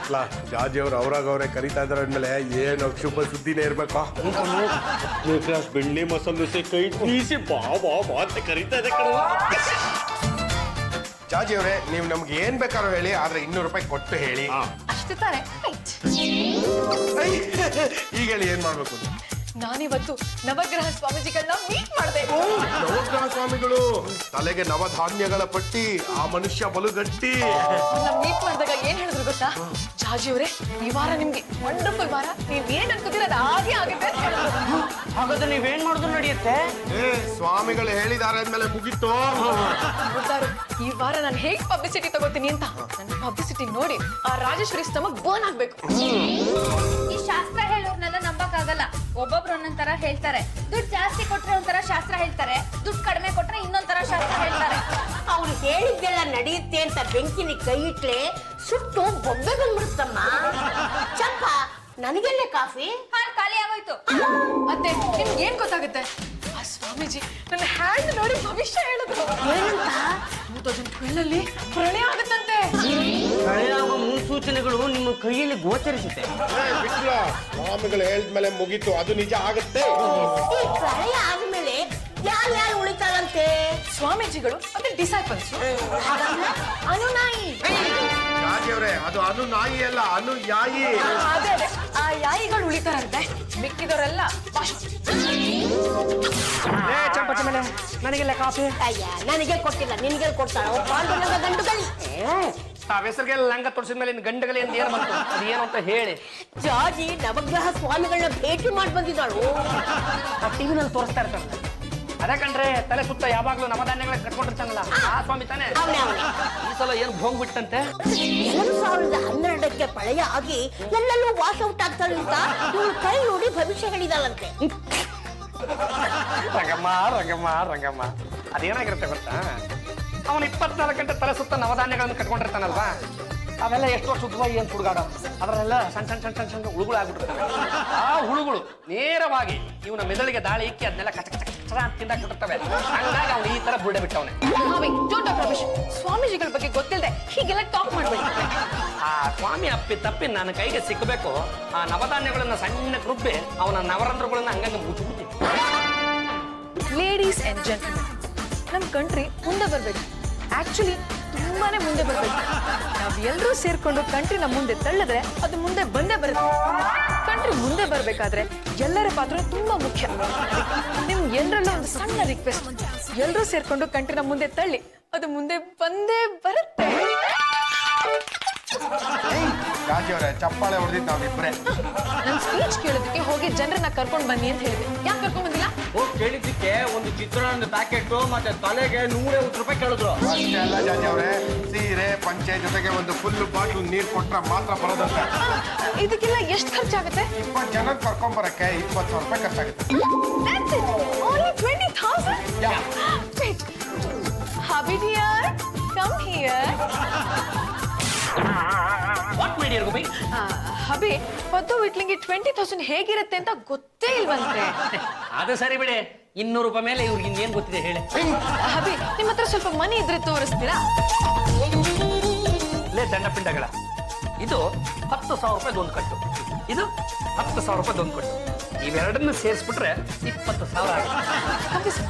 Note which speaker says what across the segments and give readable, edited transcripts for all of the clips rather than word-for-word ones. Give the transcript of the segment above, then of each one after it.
Speaker 1: ಅಲ್ಲ ಜಾಜಿ ಅವ್ರು ಅವ್ರಾಗವ್ರೆ ಕರಿತಾ ಇದಾರೆ ಅಂದ್ಮೇಲೆ ಏನು ಶುಭ ಸುದ್ದಿನೇ ಇರ್ಬೇಕು. ಬೆಣ್ಣೆ ಮಸಾಲೆ ದೋಸೆ ಕೈ ಬೀಸಿ ಬಾ ಬಾ ಬಾ ಅಂತ ಕರಿತಾ ಇದೆ ಕಣ. ಜಾಜಿ ಅವ್ರೆ ನೀವು ನಮ್ಗೆ ಏನ್ ಬೇಕಾದ್ರೂ ಹೇಳಿ, ಆದ್ರೆ 200 ರೂಪಾಯಿ ಕೊಟ್ಟು ಹೇಳಿ.
Speaker 2: ಅಷ್ಟೇ ತಾನೆ?
Speaker 1: ಈಗ ಹೇಳಿ ಏನ್ ಮಾಡ್ಬೇಕು?
Speaker 2: ನಾನಿವತ್ತು ನವಗ್ರಹ ಸ್ವಾಮೀಜಿಗಳನ್ನ ಮೀಟ್ ಮಾಡಿದೆ.
Speaker 1: ನವಗ್ರಹ ಸ್ವಾಮಿಗಳು ತಲೆಗೆ ನವಧಾನ್ಯಗಳ ಪಟ್ಟಿ, ಆ ಮನುಷ್ಯ ಬಲುಗಟ್ಟಿ.
Speaker 2: ಮೀಟ್ ಮಾಡಿದಾಗ ಏನ್ ಹೇಳಿದ್ರು ಗೊತ್ತಾ? ಜಾಜಿ ಅವರೇ, ಈ ವಾರ ನಿಮ್ಗೆ ವಂಡರ್ಫುಲ್ ವಾರ, ನೀವ್ ಏನ್ ಅನ್ಕೋತೀರ ಅದು ಹಾಗೆ ಆಗುತ್ತೆ ಅಂತ ಹೇಳಿದ್ರು.
Speaker 3: ಹಾಗಾದ್ರೆ ನೀವೇನ್ ಮಾಡಿದ್ರು ನಡೆಯುತ್ತೆ?
Speaker 1: ಸ್ವಾಮಿಗಳು ಹೇಳಿದಾರೆ ಅಂದ್ಮೇಲೆ ಮುಗಿತು.
Speaker 2: ಗೊತ್ತಾರು ಈ ವಾರ ನಾನು ಹೇಗ್ ಪಬ್ಲಿಸಿಟಿ ತಗೋತೀನಿ ಅಂತ. ನನ್ನ ಪಬ್ಲಿಸಿಟಿ ನೋಡಿ ಆ ರಾಜೇಶ್ವರಿ ಸ್ಟಮಕ್ ಬರ್ನ್ ಆಗ್ಬೇಕು.
Speaker 4: ಈ ಶಾಸ್ತ್ರ ಹೇಳೋರ್ನೆಲ್ಲ ನಂಬಕ್ಕಾಗಲ್ಲ. ಒಬ್ಬೊಬ್ರು ಒಂದೊಂದರ ಹೇಳ್ತಾರೆ. ದುಡ್ಡು ಜಾಸ್ತಿ ಕೊಟ್ರೆ ಒಂಥರ ಶಾಸ್ತ್ರ ಹೇಳ್ತಾರೆ, ದುಡ್ಡು ಕಡಿಮೆ ಕೊಟ್ರೆ ಇನ್ನೊಂದರ ಶಾಸ್ತ್ರ ಹೇಳ್ತಾರೆ.
Speaker 5: ಅವ್ರು ಹೇಳಿದ್ದೆಲ್ಲ ನಡೆಯುತ್ತೆ ಅಂತ ಬೆಂಕಿನ ಕೈ ಇಟ್ಲೆ ಸುಟ್ಟು ಬೊಬ್ಬೆ ಬಂದ್ಬಿಡುತ್ತಮ್ಮ. ಚಂಪ, ನನಗೆಲ್ಲ ಕಾಫಿ?
Speaker 4: ಹಾಲು ಖಾಲಿ ಆಗೋಯ್ತು.
Speaker 2: ಮತ್ತೆ ನಿಮ್ಗೆ ಏನ್ ಗೊತ್ತಾಗುತ್ತೆ? ಆ ಸ್ವಾಮೀಜಿ ನನ್ನ ಹ್ಯಾಂಡ್ ನೋಡಿ ಭವಿಷ್ಯ ಹೇಳಿದ್ರು.
Speaker 5: ಏನಂತ?
Speaker 2: 2012 ಅಲ್ಲಿ ಪ್ರಳಯ ಆಗುತ್ತಂತೆ.
Speaker 3: ಪ್ರಳಯಾಗುವ ಮುನ್ಸೂಚನೆಗಳು ನಿಮ್ಮ ಕೈಯಲ್ಲಿ ಗೋಚರಿಸುತ್ತೆ.
Speaker 1: ಸ್ವಾಮಿಗಳು ಹೇಳಿದ್ಮೇಲೆ ಮುಗೀತು, ಅದು ನಿಜ ಆಗುತ್ತೆ.
Speaker 5: ಈ ಪ್ರಳಯ ಆದ್ಮೇಲೆ ಯಾರು ಉಳಿತಾರಂತೆ?
Speaker 2: ಸ್ವಾಮೀಜಿಗಳು ಮತ್ತೆ ಡಿಸೈಪಲ್ಸ್,
Speaker 5: ಅನುನಾಯಿ.
Speaker 1: ರಾಜಿಯವ್ರೆ, ಅದು ಅನುನಾಯಿ ಅಲ್ಲ, ಅನುಯಾಯಿ.
Speaker 2: ಅದೇ ಅದೇ ಆ ಯಾಯಿಗಳು ಉಳಿತಾರಂತೆ, ಮಿಕ್ಕಿದವರೆಲ್ಲ
Speaker 3: ಚಂಪಚ ಮೇಲೆ ನನಗೆಲ್ಲ ಕಾಫಿ.
Speaker 5: ಅಯ್ಯ, ನನಗೆ ಕೊಟ್ಟಿಲ್ಲ, ನಿನಗೆ ಕೊಡ್ತಾಳ. ಪಾಂಡುರಂಗ ಗಂಡುಗಲಿ.
Speaker 3: ಹೆಸರಿಗೆ ಲಂಗ ತೊಡಿಸಿದ ಮೇಲೆ ಗಂಡಗಲಿ ಅಂತ ಏನು ಬಂತು? ಅದೇನು ಅಂತ ಹೇಳಿ.
Speaker 5: ಜಾಜಿ ನವಗ್ರಹ ಸ್ವಾಮಿಗಳನ್ನ ಭೇಟಿ ಮಾಡಿ ಬಂದಿದ್ದಾಳು.
Speaker 3: ಟಿವಿನಲ್ಲಿ ತೋರಿಸ್ತಾ ಇರ್ತಾರಲ್ಲ, ಅದೇ ಕಂಡ್ರೆ ತಲೆ ಸುತ್ತ ಯಾವಾಗ್ಲೂ ನವಧಾನ್ಯಗಳ ಕಟ್ಕೊಂಡಿರ್ತಾನಲ್ಲ ಆ ಸ್ವಾಮಿ ತಾನೆ. ಈ ಸಲ ಏನು ಭೋಗ್ ಬಿಟ್ಟಂತೆ.
Speaker 5: 2012ಕ್ಕೆ ಪ್ರಳಯ ಆಗಿ ಎಲ್ಲೆಲ್ಲೂ ವಾಶ್ ಔಟ್ ಆಗ್ತಾಳೆ ಅಂತ ಇವಳು ಕೈ ನೋಡಿ ಭವಿಷ್ಯ ಹೇಳಿದಾಳಂತೆ.
Speaker 3: ರಂಗಮ್ಮ ರಂಗಮ್ಮ ರಂಗಮ್ಮ, ಅದೇನಾಗಿರುತ್ತೆ ಗೊತ್ತಾ? ಅವನು 24 ಗಂಟೆ ತಲೆ ಸುತ್ತ ನವಧಾನ್ಯಗಳನ್ನು ಕಟ್ಕೊಂಡಿರ್ತಾನಲ್ವಾ, ಅವೆಲ್ಲ ಎಷ್ಟೋ ಶುದ್ಧವಾಗಿ ಏನು ಸುಡುಗಾಡ, ಅದರಲ್ಲೆಲ್ಲ ಸಣ್ಣ ಸಣ್ಣ ಸಣ್ಣ ಸಣ್ಣ ಸಣ್ಣ ಹುಳುಗಳು ಆಗ್ಬಿಟ್ಟಿರ್ತವೆ. ಆ ಹುಳುಗಳು ನೇರವಾಗಿ ಇವನ ಮೆದುಳಿಗೆ ದಾಳಿ ಇಕ್ಕಿ ಅದನ್ನೆಲ್ಲ ಕಚ ಕಚ ಕಚ ಅಂತ ತಿಂದಾಕ್ಬಿಟ್ಟಿರ್ತವೆ. ಹಂಗಾಗಿ ಅವನು ಈ ತರ ಬುಳ್ಳೆ ಬಿಟ್ಟವನೆ.
Speaker 2: ಸ್ವಾಮೀಜಿಗಳ ಬಗ್ಗೆ ಗೊತ್ತಿಲ್ಲದೆ ಹೀಗೆಲ್ಲ ಟಾಕ್ ಮಾಡ್ಬೇಡಿ.
Speaker 3: ಆ ಸ್ವಾಮಿ ಅಪ್ಪಿ ತಪ್ಪಿ ನನ್ನ ಕೈಗೆ ಸಿಕ್ಕಬೇಕು, ಆ ನವಧಾನ್ಯಗಳನ್ನ ಸಣ್ಣ ರುಬ್ಬಿ ಅವನ ನವರಂಧ್ರಗಳನ್ನ ಹಂಗಾಗಿ ಮುಚ್ಚಿಬಿಡ್ತೀನಿ.
Speaker 2: ಲೇಡೀಸ್ ಅಂಡ್ ಜೆಂಟಲ್ಮೆನ್, ನಮ್ಮ ಕಂಟ್ರಿ ಮುಂದೆ ಬರ್ಬೇಕು. ಆಕ್ಚುಲಿ ತುಂಬಾನೇ ಮುಂದೆ ಬರ್ಬೇಕು. ನಾವ್ ಎಲ್ಲರೂ ಸೇರ್ಕೊಂಡು ಕಂಟ್ರಿನ ಮುಂದೆ ತಳ್ಳಿದ್ರೆ ಅದು ಮುಂದೆ ಬಂದೇ ಬರುತ್ತೆ. ಕಂಟ್ರಿ ಮುಂದೆ ಬರ್ಬೇಕಾದ್ರೆ ಎಲ್ಲರ ಪಾತ್ರ ತುಂಬಾ ಮುಖ್ಯ. ನಿಮ್ ಎಲ್ಲರಲ್ಲೂ ಒಂದು ಸಣ್ಣ ರಿಕ್ವೆಸ್ಟ್, ಎಲ್ಲರೂ ಸೇರ್ಕೊಂಡು ಕಂಟ್ರಿನ ಮುಂದೆ ತಳ್ಳಿ, ಅದು ಮುಂದೆ ಬಂದೇ ಬರುತ್ತೆ.
Speaker 1: ರಾಜಿಯವರೇ, ಚಪ್ಪಾಳೆ ಹೊಡೆದಿದ್ದು ನಾವಿಬ್ರೆ.
Speaker 2: ನನ್ ಸ್ಪೀಚ್ ಕೇಳೋದಕ್ಕೆ ಹೋಗಿ ಜನರನ್ನ ಕರ್ಕೊಂಡ್ ಬನ್ನಿ ಅಂತ ಹೇಳಿದೆ. ಯಾಕೆ ಕರ್ಕೊಂಡ್ ಬಂದಿಲ್ಲ?
Speaker 3: ಕೇಳಿದ್ದಕ್ಕೆ ಒಂದು ಚಿತ್ರಾನ್ನದ ಪ್ಯಾಕೆಟ್ ಮತ್ತೆ ತಲೆಗೆ 150 ರೂಪಾಯಿ ಕೇಳಿದ್ರು.
Speaker 1: ಅಷ್ಟೇ ಅಲ್ಲ ಜಾಜಿಯವರೇ, ಸೀರೆ ಪಂಚೆ ಜೊತೆಗೆ ಒಂದು ಫುಲ್ ಬಾಟ್ಲು ನೀರು ಕೊಟ್ರೆ ಮಾತ್ರ ಬರೋದಂತೆ.
Speaker 2: ಇದಕ್ಕೆಲ್ಲ ಎಷ್ಟು ಖರ್ಚಾಗುತ್ತೆ?
Speaker 1: 20 ಜನ ಕರ್ಕೊಂಬರಕ್ಕೆ 20,000 ರೂಪಾಯಿ ಖರ್ಚಾಗುತ್ತೆ.
Speaker 2: Only 20,000? Wait. Hubby dear, come here.
Speaker 3: What my dear Gopi?
Speaker 2: Hubby, Paddu ವಿಟ್ಲಿಂಗಿ 20,000 ಹೇಗಿರುತ್ತೆ ಅಂತ ಗೊತ್ತೇ ಇಲ್ವಂತೆ.
Speaker 3: ಅದು ಸರಿ ಬಿಡಿ, 200 ರೂಪಾಯಿ ಮೇಲೆ ಇವ್ರಿಗೆ ಇನ್ನೇನ್ ಗೊತ್ತಿದೆ ಹೇಳಿ.
Speaker 2: ಹಬಿ, ನಿಮ್ಮ ಹತ್ರ ಸ್ವಲ್ಪ ಮನಿ ಇದ್ರೆ ತೋರಿಸ್ತೀರಾ?
Speaker 3: ಲೇ ದಂಡ ಪಿಂಡಗಳ, ಇದು 10,000 ರೂಪಾಯಿ ಒಂದು ಕಟ್ಟು, ಇದು 10,000 ರೂಪಾಯಿ ಒಂದು ಕಟ್ಟು. ಇವೆರಡನ್ನು ಸೇರಿಸ್ಬಿಟ್ರೆ 20,000 ಆಗುತ್ತೆ.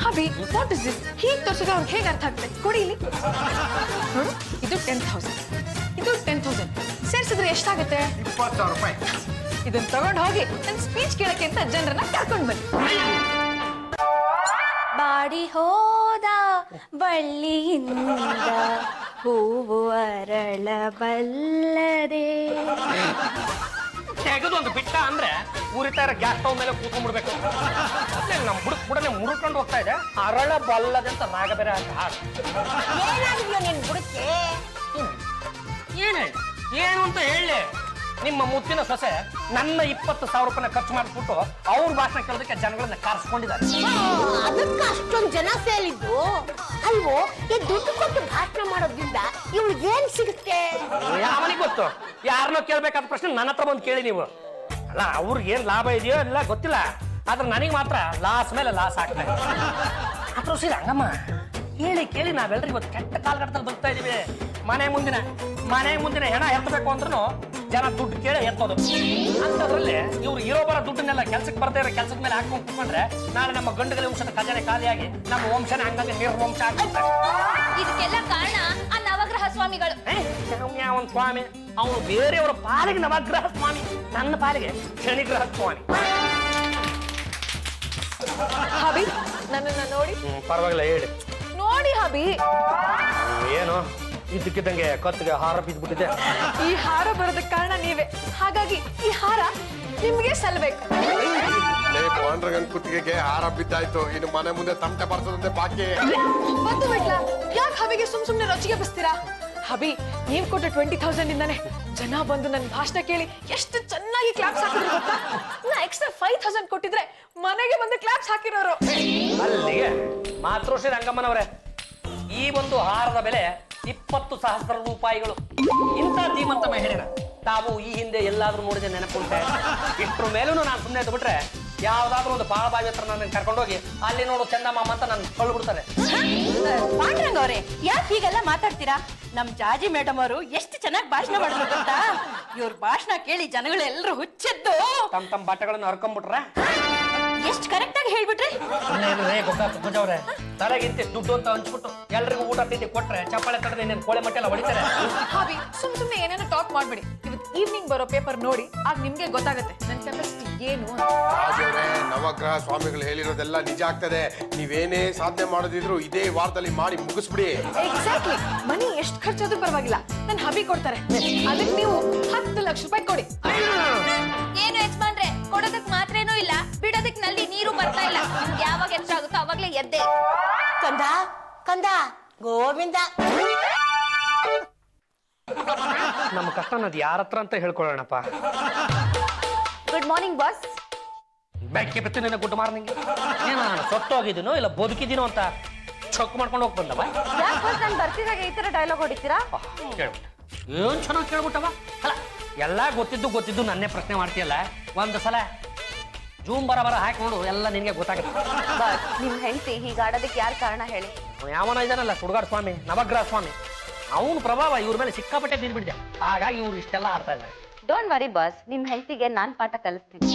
Speaker 2: ಹಬಿ, ವಾಟ್ ಇಸ್ ದಿಸ್? ಹೀಗೆ ತೋರಿಸಿದ್ರೆ ಅವ್ರಿಗೆ ಹೇಗೆ ಅರ್ಥ ಆಗ್ತದೆ? ಕೊಡಿ ಇಲ್ಲಿ ನೋಡು. ಇದು 10,000, ಇದು 10,000 ಸೇರಿಸಿದ್ರೆ ಎಷ್ಟಾಗುತ್ತೆ?
Speaker 1: 20,000 ರೂಪಾಯಿ.
Speaker 2: ಇದನ್ನ ತಗೊಂಡು ಹೋಗಿ ನನ್ನ ಸ್ಪೀಚ್ ಕೇಳಕ್ಕೆ ಅಂತ ಜನರನ್ನ ಕರ್ಕೊಂಡು ಬನ್ನಿ.
Speaker 4: ಬಾಡಿ ಹೋದ ಬಳ್ಳಿಯಿಂದ ಹೂವು ಅರಳಬಲ್ಲದೆ.
Speaker 3: ತೆಗೆದು ಒಂದು ಬಿಟ್ಟ ಅಂದ್ರೆ ಉರಿತಾ ಇರೋ ಗ್ಯಾಸ್ ಸ್ಟವ್ ಮೇಲೆ ಕೂತ್ಕೊಂಡ್ಬಿಡ್ಬೇಕು. ನಮ್ಮ ಬುಡಕ್ ಬುಡನೆ ಮುರುಕೊಂಡು ಹೋಗ್ತಾ ಇದೆ. ಅರಳ ಬಲ್ಲದೆ ಅಂತ ನಾಗ ಬೇರೆ ಹಾಡು.
Speaker 5: ಏನಾಗಿದ್ಯೋ ನಿನ್ ಬುಡಕ್ಕೆ?
Speaker 3: ಏನ್ ಹೇಳಿ, ಏನು ಅಂತ ಹೇಳಿ. ನಿಮ್ಮ ಮುತ್ತಿನ ಸೊಸೆ ನನ್ನ 20,000 ರೂಪಾಯಿನ ಖರ್ಚು ಮಾಡಿಬಿಟ್ಟು ಅವ್ರ ಭಾಷಣ ಕೇಳೋದಕ್ಕೆ ಜನಗಳನ್ನ ಕರ್ಸ್ಕೊಂಡಿದ್ದಾರೆ.
Speaker 5: ಅದಕ್ಕೆ ಅಷ್ಟೊಂದು ಜನ ಸೇರಿದ್ದು ಅಲ್ವೋ? ಈ ದುಡ್ಡು ಕೊಟ್ಟು ಭಾಷಣ ಮಾಡೋದ್ರಿಂದ ಇವ್ಳಿಗೆ ಏನ್ ಸಿಗುತ್ತೆ?
Speaker 3: ಅವನಿಗೆ ಗೊತ್ತು. ಯಾರನ್ನೋ ಕೇಳ್ಬೇಕಾದ ಪ್ರಶ್ನೆ ನನ್ನ ಹತ್ರ ಬಂದು ಕೇಳಿ ನೀವು. ಅಲ್ಲ, ಅವ್ರಿಗೆ ಏನ್ ಲಾಭ ಇದೆಯೋ ಎಲ್ಲ ಗೊತ್ತಿಲ್ಲ, ಆದ್ರೆ ನನಗೆ ಮಾತ್ರ ಲಾಸ್ ಮೇಲೆ ಲಾಸ್ ಆಗ್ತಾ ಇದೆ. ಅದ್ರ ರಂಗಮ್ಮ, ಹೇಳಿ ಕೇಳಿ ನಾವೆಲ್ಲರೂ ಇವತ್ತು ಕೆಟ್ಟ ಕಾಲಘಟ್ಟದಲ್ಲಿ ಬದುಕ್ತಾ ಇದೀವಿ. ಮನೆ ಮುಂದಿನ ಹೆಣ ಎತ್ತಬೇಕು ಅಂದ್ರೂ ಜನ ದುಡ್ಡು ಕೇಳಿ ಎತ್ತೋದು. ಅಂತದ್ರಲ್ಲಿ ಇವ್ರು ಇರೋ ಬರೋ ದುಡ್ಡನ್ನೆಲ್ಲ ಕೆಲ್ಸಕ್ಕೆ ಬರ್ತಾ ಇರೋ ಕೆಲ್ಸದ ಮೇಲೆ ಹಾಕೊಂಡು ಕುತ್ಕೊಂಡ್ರೆ ನಾಳೆ ನಮ್ಮ ಗಂಡುಗಳ ವಂಶದ ಖಜಾನೆ ಖಾಲಿಯಾಗಿ ನಮ್ಮ ವಂಶನ ಹಂಗಂಗೆ ನಿರ್ವಂಶ ಆಗ್ತದೆ.
Speaker 4: ಇದಕ್ಕೆಲ್ಲ ಕಾರಣ ಆ ನವಗ್ರಹ ಸ್ವಾಮಿಗಳು.
Speaker 3: ಅವನ ಸ್ವಾಮಿ ಅವನು ಬೇರೆಯವರ ಪಾಲಿಗೆ ನವಗ್ರಹ ಸ್ವಾಮಿ, ನನ್ನ ಪಾಲಿಗೆ ಶನಿಗ್ರಹ ಸ್ವಾಮಿ.
Speaker 2: ಹಬಿ ನನ್ನನ್ನ ನೋಡಿ
Speaker 3: ಪರವಾಗಿಲ್ಲ ಹೇಳಿ.
Speaker 2: ನೋಡಿ ಹಬಿ,
Speaker 3: ಏನು ಇದ್ದಕ್ಕಿದ್ದಂಗೆ ಕತ್ತಿಗೆ ಹಾರ ಬಿದ್ದುಬಿಟ್ಟಿದೆ.
Speaker 2: ಈ ಹಾರ ಬರೋದಕ್ಕೆ ಕಾರಣ ನೀವೇ, ಹಾಗಾಗಿ ಈ ಹಾರ ನಿಮ್ಗೆ ಸಲ್ಬೇಕು.
Speaker 1: ಪಾಂಡ್ರಂಗನ್ ಕುತ್ತಿಗೆಗೆ ಹಾರ ಬಿದ್ದಾಯ್ತು, ಇನ್ನು ಮನೆ ಮುಂದೆ ತಮಟೆ ಬರ್ಸೋದಂತೆ ಬಾಕಿ.
Speaker 2: ಬಂದು ಬಿಡ್ಲಾ? ಯಾಕೆ ಹಬಿಗೆ ಸುಮ್ನೆ ರೊಚ್ಚಿಗೆ ಬಸ್ತೀರಾ? ಹಬಿ, ನೀವ್ ಕೊಟ್ಟ 20,000 ಇಂದಾನೆ ಜನ ಬಂದು ನನ್ನ ಭಾಷಣ ಕೇಳಿ ಎಷ್ಟು ಚೆನ್ನಾಗಿ ಕ್ಲಾಪ್ಸ್ ಹಾಕಿದ್ರು ಗೊತ್ತಾ? ನಾ ಎಕ್ಸ್ಟ್ರಾ 5,000 ಕೊಟ್ಟಿದ್ರೆ ಮನೆಗೆ ಬಂದು ಕ್ಲಾಪ್ಸ್ ಹಾಕಿರೋರು.
Speaker 3: ಅಲ್ಲಿಗೆ ಮಾತೃಶ್ರೀ ರಂಗಮ್ಮನವರೇ, ಈ ಒಂದು ಹಾರದ ಬೆಲೆ 20,000 ರೂಪಾಯಿಗಳು. ಇಂಥ ಧೀಮಂತ ಮಹಿಳೆನ ತಾವು ಈ ಹಿಂದೆ ಎಲ್ಲಾದ್ರೂ ನೋಡಿದೆ ನೆನಪುಂಟೆ? ಇಷ್ಟ್ರ ಮೇಲೂ ನಾನು ಸುಮ್ಮನೆ ಬಿಟ್ರೆ ಯಾವ್ದಾದ್ರು ಒಂದು ಬಾಳ ಬಾವಿ ಹತ್ರ ನನ್ನ ಕರ್ಕೊಂಡೋಗಿ ಅಲ್ಲಿ ನೋಡು ಚಂದಮಾಮ ಅಂತ ನಾನು ಕೊಳ್ಳು ಬಿಡ್ತಾರೆ.
Speaker 5: ಪಾಂಡ್ರಂಗ್ ಅವ್ರೆ, ಯಾಕೆ ಹೀಗೆಲ್ಲ ಮಾತಾಡ್ತೀರಾ? ನಮ್ ಜಾಜಿ ಮೇಡಮ್ ಅವರು ಎಷ್ಟು ಚೆನ್ನಾಗಿ ಭಾಷಣ ಮಾಡಿದ್ರು ಗೊತ್ತಾ? ಇವ್ರ ಭಾಷಣ ಕೇಳಿ ಜನಗಳೆಲ್ಲರೂ ಹುಚ್ಚೆದ್ದು
Speaker 3: ತಮ್ಮ ಬಟ್ಟೆಗಳನ್ನು ಹರ್ಕೊಂಡ್ಬಿಟ್ರೆ
Speaker 5: ಎಷ್ಟು ಕರೆಕ್ಟ್ ಆಗಿ ಹೇಳ್ಬಿಟ್ರಿ.
Speaker 3: ಗೊತ್ತಾಗ್ತವ್ರೆ ತಲೆಗಿಂತ ದುಡ್ಡು ಅಂತ ಹಂಚ್ಬಿಟ್ಟು ಎಲ್ರಿಗೂ ಊಟ ತಿಂಡಿ ಕೊಟ್ರೆ ಚಪ್ಪಾಳೆ ತಡೆದ ಇನ್ನೇನು ಕೋಳೆ ಮಟ್ಟೆಲ್ಲ ಹೊಡಿತಾರೆ.
Speaker 2: ಹಬಿ, ಸುಮ್ನೆ ಏನೇನೋ ಟಾಕ್ ಮಾಡ್ಬೇಡಿ. ಇವತ್ತು ಈವ್ನಿಂಗ್ ಬರೋ ಪೇಪರ್ ನೋಡಿ ಆಗ ನಿಮ್ಗೆ ಗೊತ್ತಾಗುತ್ತೆ ನನ್ನ ಕೆಪಾಸಿಟಿ ಏನು ಅಂತ.
Speaker 1: ನವಗ್ರಹ ಸ್ವಾಮಿಗಳು ಹೇಳಿರೋದೆಲ್ಲ ನಿಜ ಆಗ್ತದೆ. ನೀವೇನೇ ಸಾಧನೆ ಮಾಡೋದಿದ್ರು ಇದೇ ವಾರದಲ್ಲಿ ಮಾಡಿ ಮುಗಿಸ್ಬಿಡಿ.
Speaker 2: ಎಕ್ಸಾಕ್ಟ್ಲಿ. ಮನಿ ಎಷ್ಟು ಖರ್ಚಾದ್ರೂ ಪರವಾಗಿಲ್ಲ, ನನ್ನ ಹಬಿ ಕೊಡ್ತಾರೆ. ಅದಕ್ಕೆ ನೀವು 10 ಲಕ್ಷ ರೂಪಾಯಿ ಕೊಡಿ.
Speaker 4: ಏನು ಯಜಮಾನ್ರೆ, ಕೊಡೋದಕ್ ಮಾತ್ರೇನೂ ಇಲ್ಲ, ಬಿಡೋದಕ್ ನಲ್ಲಿ ನೀರು ಬರ್ತಾ ಇಲ್ಲ. ಯಾವಾಗ ಹೆಚ್ಚಾಗುತ್ತೋ ಅವಾಗ್ಲೇ ಎದ್ದೆ.
Speaker 5: ಕಂದ ಕಂದ ಗೋವಿಂದ.
Speaker 3: ನಮ್ಮ ಕಷ್ಟ ಅನ್ನೋದು ಯಾರ ಹತ್ರ ಅಂತ ಹೇಳ್ಕೊಳ್ಳೋಣಪ್ಪ.
Speaker 4: Good morning boss.
Speaker 3: ಬೆಳಗ್ಗೆ ಬಿತ್ತು ನಿನ್ನ ಗುಡ್ ಮಾರ್ನಿಂಗ್. ಏನು ನಾನು ಸತ್ತೋಗಿದ್ದೀನೋ ಇಲ್ಲ ಬದುಕಿದ್ದೀನೋ ಅಂತ ಚೊಕ್ ಮಾಡ್ಕೊಂಡು ಹೋಗಿ ಬಂದವ.
Speaker 4: ಯಾಕೆ ಬಾಸ್, ನಾನು ಬರ್ತಿದಾಗ ಈ ತರ ಡೈಲಾಗ್ ಹೊಡಿತೀರಾ?
Speaker 3: ಕೇಳ್ಬಿಟ್ಟ, ಏನ್ ಚೆನ್ನಾಗಿ ಕೇಳ್ಬಿಟ್ಟವ. ಅಲ್ಲ, ಎಲ್ಲ ಗೊತ್ತಿದ್ದು ನನ್ನೇ ಪ್ರಶ್ನೆ ಮಾಡ್ತೀಯಲ್ಲ. ಒಂದು ಸಲ ಜೂಮ್ ಬರ ಹಾಕಿ ನೋಡು, ಎಲ್ಲ ನಿನ್ಗೆ ಗೊತ್ತಾಗುತ್ತೆ.
Speaker 4: ಬಾಸ್, ನಿಮ್ ಹೆಂಡತಿ ಹೀಗಾಡೋದಕ್ಕೆ ಯಾರು ಕಾರಣ ಹೇಳಿ?
Speaker 3: ಯಾವನ ಇದಾನಲ್ಲ ಸುಡುಗಾಡ ಸ್ವಾಮಿ, ನವಗ್ರಹ ಸ್ವಾಮಿ, ಅವನ ಪ್ರಭಾವ ಇವ್ರ ಮೇಲೆ ಸಿಕ್ಕಾಪಟ್ಟೆ ತಿಂದ್ಬಿಟ್ಟಿದೆ. ಹಾಗಾಗಿ ಇವ್ರು ಇಷ್ಟೆಲ್ಲ ಆಡ್ತಾ ಇದ್ದಾರೆ.
Speaker 4: ಡೋಂಟ್ ವರಿ ಬಾಸ್, ನಿಮ್ ಹೆಂಡತಿಗೆ ನಾನ್ ಪಾಠ ಕಲಿಸ್ತೀನಿ.